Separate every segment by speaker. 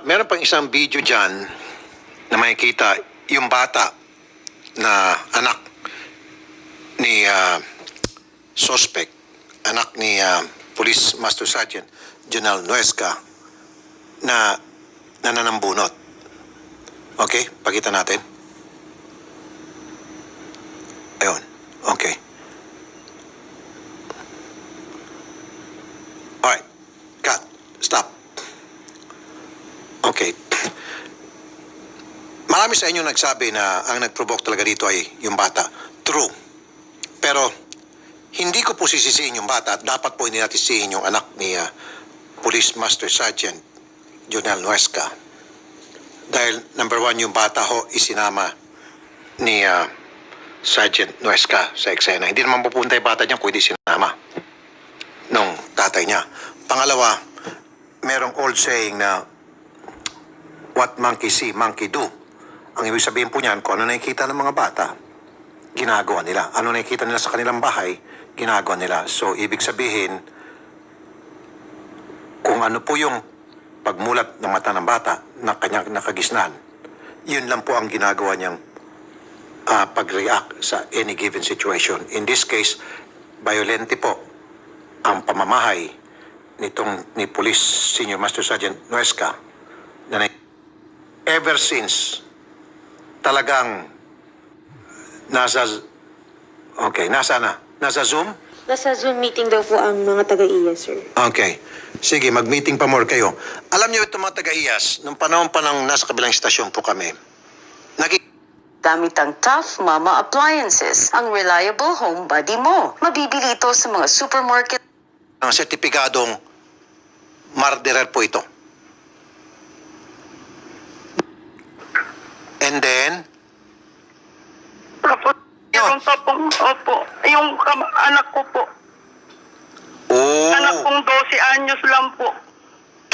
Speaker 1: meron pang isang video dyan na makikita yung bata na anak ni suspect, anak ni Police Master Sergeant Jonel Nuesca na nananambunot. Okay, pakita natin. Ayun, okay. Alright, cut, stop. Okay. Marami sa inyo nagsabi na ang nag-provoke talaga dito ay yung bata. True. Pero hindi ko po sisisihin yung bata at dapat po hindi natin sisihin yung anak ni Police Master Sergeant Jonel Nuesca. Dahil number one, yung bata ho isinama ni Sergeant Nuesca sa eksena. Hindi naman pupunta yung bata niya kung hindi sinama nung tatay niya. Pangalawa, merong old saying na what monkey see, monkey do. Ang ibig sabihin po niyan, kung ano nakikita ng mga bata, ginagawa nila. Ano nakikita nila sa kanilang bahay, ginagawa nila. So, ibig sabihin, kung ano po yung pagmulat ng mata ng bata na kanyang nakagisnan, yun lang po ang ginagawa niyang pag-react sa any given situation. In this case, violente po ang pamamahay ni Police Senior Master Sergeant Nuesca na ever since talagang nasa Zoom?
Speaker 2: Nasa Zoom meeting daw po ang mga taga-IAS, sir.
Speaker 1: Okay. Sige, mag-meeting pa more kayo. Alam niyo itong mga taga-IAS, nung panahon pa ng nasa kabilang istasyon po kami,
Speaker 3: Gamit ang Tough Mama Appliances, ang reliable home buddy mo. Mabibili ito sa mga supermarket.
Speaker 1: ang sertipikadong marderer po ito. And then,
Speaker 4: Tapos, yung tapong, opo, yung anak ko po.
Speaker 1: oh,
Speaker 4: Anak kong 12 anyos lang po.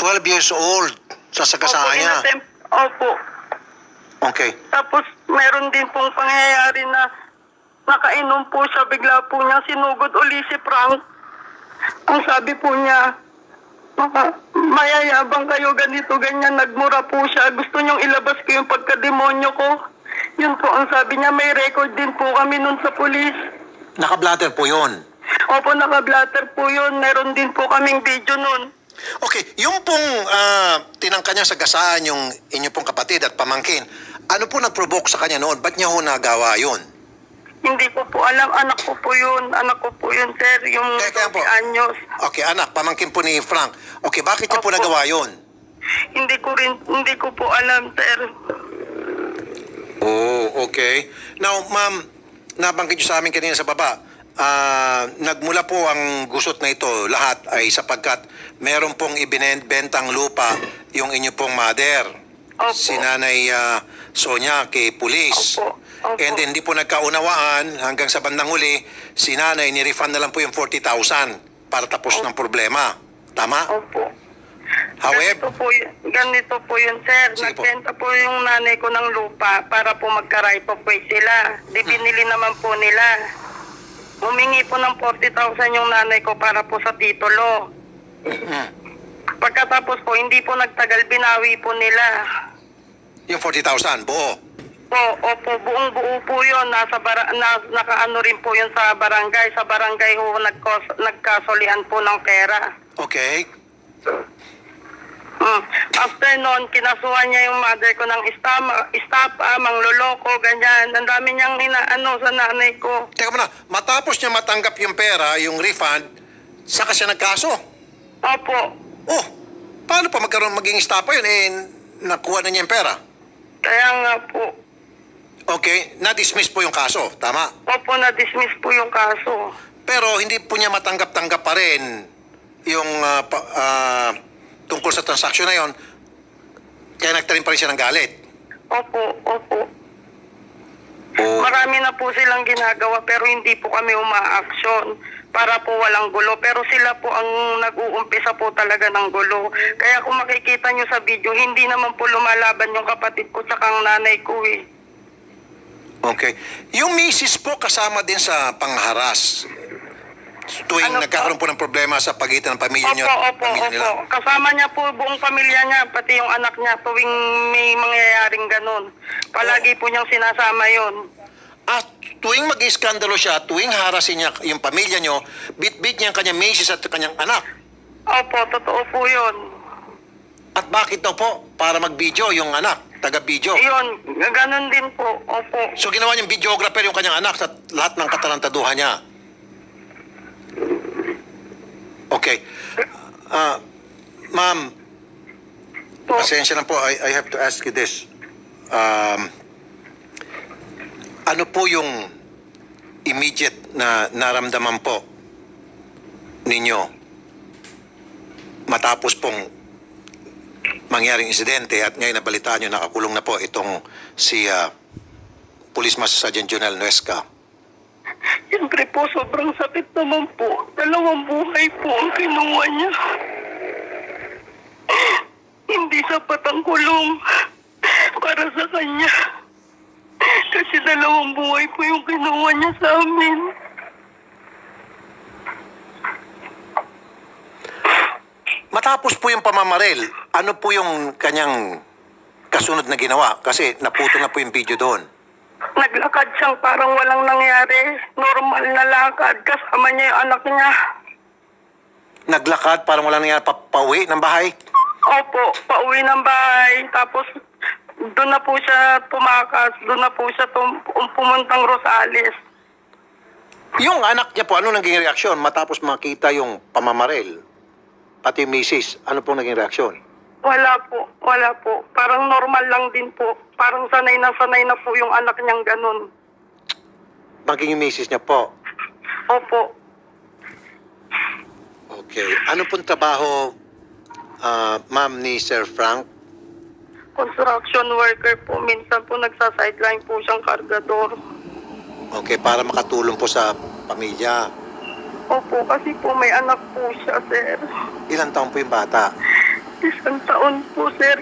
Speaker 1: 12 years old, sasagasaan niya.
Speaker 4: Opo.
Speaker 1: Okay.
Speaker 4: Tapos, meron din pong pangyayari na nakainom po siya, bigla po niya sinugod uli si Frank. Ang sabi po niya, mayayabang kayo, ganito, ganyan, nagmura po siya. Gusto niyong ilabas ko yung pagkademonyo ko. Yun po ang sabi niya, may record din po kami nun sa pulis.
Speaker 1: Naka-blatter po yun.
Speaker 4: Opo, naka-blatter po yun. Meron din po kaming video nun.
Speaker 1: Okay, yung pong tinangka niya sa gasaan yung inyo pong kapatid at pamangkin, ano po nag-provoke sa kanya noon? Ba't niya ho nagawa yun?
Speaker 4: Hindi ko po alam, anak ko po yun. Anak ko po yun, sir. Yung
Speaker 1: Kaya po.
Speaker 4: 12 anyos.
Speaker 1: Okay, anak, pamangkin po ni Frank. Okay, bakit niya po
Speaker 4: Opo.
Speaker 1: nagawa yun?
Speaker 4: Hindi ko po alam, sir.
Speaker 1: Oh, okay. Now, ma'am, nabanggit niyo sa amin kanina sa baba, nagmula po ang gusot na ito, lahat ay sapagkat meron pong ibinebentang lupa yung inyo pong mother.
Speaker 4: Opo.
Speaker 1: Si Nanay Sonia kay pulis.
Speaker 4: Opo. Opo.
Speaker 1: And then, hindi po nagkaunawaan hanggang sa bandang huli, si Nanay ni-refund na lang po yung 40,000 para tapos ng problema. Tama?
Speaker 4: Opo.
Speaker 1: However,
Speaker 4: Ganito po yun, sir.
Speaker 1: Sige po.
Speaker 4: Nagbenta po yung nanay ko ng lupa para po magka-right of way sila. Di binili naman po nila. Humingi po ng 40,000 yung nanay ko para po sa titulo. Pagkatapos po, hindi po nagtagal, binawi po nila.
Speaker 1: yung 40,000, buo.
Speaker 4: Opo, buong-buo po yun. Nakaano rin po yun sa barangay. Sa barangay ho, nagkasolian po ng pera.
Speaker 1: Okay.
Speaker 4: After noon, kinasuhan niya yung mother ko ng istapa, mangloloko, ganyan. Ang dami niyang inaano sa nanay ko.
Speaker 1: Teka muna, matapos niya matanggap yung pera, yung refund, saka siya nagkaso.
Speaker 4: Opo.
Speaker 1: Oh, paano pa maging stapa yun? Nakuha na niya yung pera.
Speaker 4: Kaya nga po.
Speaker 1: Okay, na-dismiss po yung kaso, tama?
Speaker 4: Opo, na-dismiss po yung kaso.
Speaker 1: Pero hindi po niya matanggap-tanggap pa rin yung tungkol sa transaksyon na yon, kaya nagtarim pa rin siya ng galit.
Speaker 4: Opo.
Speaker 1: Oh.
Speaker 4: Marami na po silang ginagawa pero hindi po kami uma-action para po walang gulo. Pero sila po ang nag-uumpisa po talaga ng gulo. Kaya kung makikita nyo sa video, hindi naman po lumalaban yung kapatid ko tsaka ang nanay ko eh.
Speaker 1: Okay. Yung misis po kasama din sa pangharas. tuwing
Speaker 4: Ano po?
Speaker 1: nagkakaroon po ng problema sa pagitan ng pamilya niyo
Speaker 4: Opo,
Speaker 1: at
Speaker 4: opo,
Speaker 1: pamilya nila?
Speaker 4: opo. Kasama niya po buong pamilya niya, pati yung anak niya, tuwing may mangyayaring ganun. Palagi po niyang sinasama yon.
Speaker 1: At tuwing mag-iskandalo siya, tuwing harasin niya yung pamilya niyo, bit-bit niya ang kanyang misis at kanyang anak.
Speaker 4: Opo, totoo po yun.
Speaker 1: At bakit daw po? Para mag-video yung anak, taga-video.
Speaker 4: Yun, ganun din po. Opo.
Speaker 1: So ginawa niyang videographer yung kanyang anak sa lahat ng katarantaduhan niya. Okay. Ma'am,
Speaker 4: Po.
Speaker 1: pasensya na po. I have to ask you this. Ano po yung immediate na naramdaman po ninyo matapos pong mangyaring insidente at ngayon nabalitaan nyo nakakulong na po itong si Police Master Sergeant Jonel Nuesca?
Speaker 4: Siyempre po, sobrang sakit naman po. 2 buhay po ang kinuha niya. Hindi sapat ang kulong para sa kanya. Kasi 2 buhay po yung kinuha niya sa amin.
Speaker 1: Matapos po yung pamamaril, ano po yung kanyang kasunod na ginawa? Kasi naputol na po yung video doon.
Speaker 4: Naglakad siyang parang walang nangyari. Normal na lakad. Kasama niya yung anak niya.
Speaker 1: Naglakad parang wala nangyari pauwi ng bahay.
Speaker 4: Opo, pauwi ng bahay. Tapos doon na po siya tumakas. Doon na po siya pumuntang Rosales.
Speaker 1: Yung anak niya po, ano naging reaksyon matapos makita yung pamamaril? Pati yung misis, ano pong naging reaksyon?
Speaker 4: Wala po, wala po. Parang normal lang din po. Parang sanay na po yung anak niyang ganun.
Speaker 1: Maging yung misis niya po.
Speaker 4: Opo.
Speaker 1: Okay. Ano pong trabaho, ma'am, ni Sir Frank?
Speaker 4: Construction worker po. Minsan po nagsa-sideline po siyang kargador.
Speaker 1: Okay, para makatulong po sa pamilya.
Speaker 4: Opo, kasi po may anak po siya, sir.
Speaker 1: Ilang taon po yung bata?
Speaker 4: 1 taon po, sir.